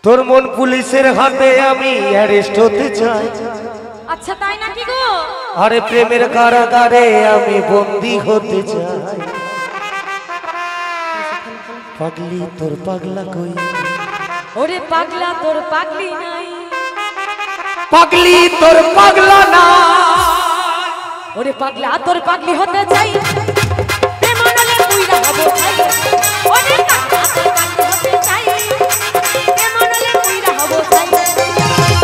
তোর মন পুলিশের হাতে আমি অ্যারেস্ট হতে চাই। আচ্ছা তাই নাকি গো? আরে প্রেমের কারাগারে আমি বন্দি হতে চাই। পাগলি তোর পাগলা কই? ওরে পাগলা তোর পাগলি নাই। পাগলি তোর পাগলা না। ওরে পাগলা তোর পাগলি হতে চাই। প্রেম নলে পুইরা হব চাই। ওরে পাগলা তোর পাগলি হতে চাই। প্রেম নলে পুইরা হব চাই।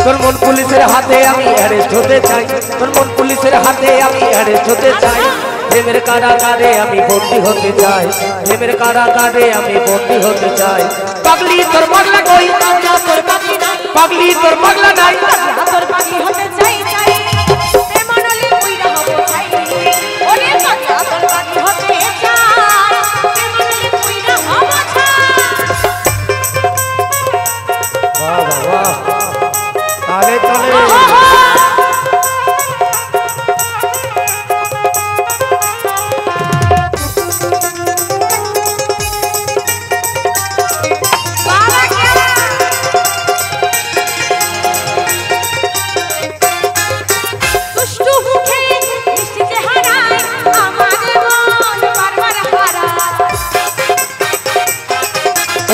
তোর মন পুলিশের হাতে আমি অ্যারেস্ট হতে চাই। তোর মন পুলিশের হাতে আমি অ্যারেস্ট হতে চাই। প্রেমের কারাগারে আমি বন্দি হতে চাই। প্রেমের কারাগারে আমি বন্দি হতে চাই। পাগলি তোর পাগলা কই? পাগলা তোর পাগলি নাই। পাগলি তোর পাগলা নাই। পাগলা তোর পাগলি হতে চাই চাই। প্রেম নলে পুইরা হব চাই। ওরে পাগলা তোর পাগলি হতে চাই। প্রেম নলে পুইরা হব চাই। বাহ বাহ তালে তালে।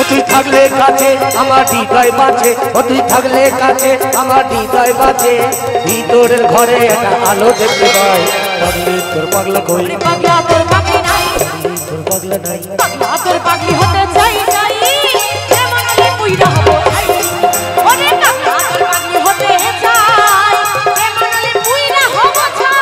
তুই থাকলে কাছে আমার হৃদয় বাজে। ও তুই থাকলে কাছে আমার হৃদয় বাজে। ভিতরের ঘরে একটা আলো দেখতে পাই। পাগলি তোর পাগলা কই? পাগলা তোর পাগলি নাই। পাগলি তোর পাগলা নাই। পাগলা তোর পাগলি হতে চাই চাই। প্রেম নলে পুইরা হব চাই। ওরে পাগলা তোর পাগলি হতে চাই। প্রেম নলে পুইরা হব চাই।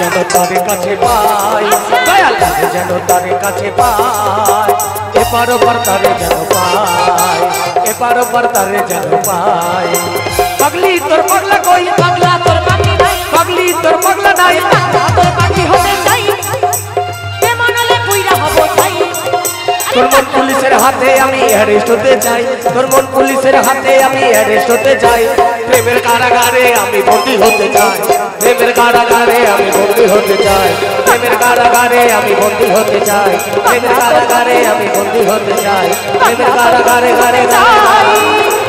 যেন তার কাছে পাই। দয়াল লাগে যেন তার কাছে পাই। এপার ওপার তারে যেন পাই। এপার ওপার তারে যেন পাই। পাগলি তোর পাগলা কই? পাগলা তোর পাগলি নাই। পাগলি তোর পাগলা নাই। পাগলা তোর পাগলি হতে চাই। প্রেম নলে পুইরা হব চাই। তোর মন পুলিশের হাতে আমি অ্যারেস্ট হতে চাই। তোর মন পুলিশের হাতে আমি অ্যারেস্ট হতে চাই। প্রেমের কারাগারে আমি বন্দি হতে চাই। প্রেমের কারাগারে আমি বন্দি হতে চাই। প্রেমের কারাগারে আমি বন্দি হতে চাই। প্রেমের কারাগারে আমি বন্দি হতে চাই। প্রেমের কারাগারে গারে গারে।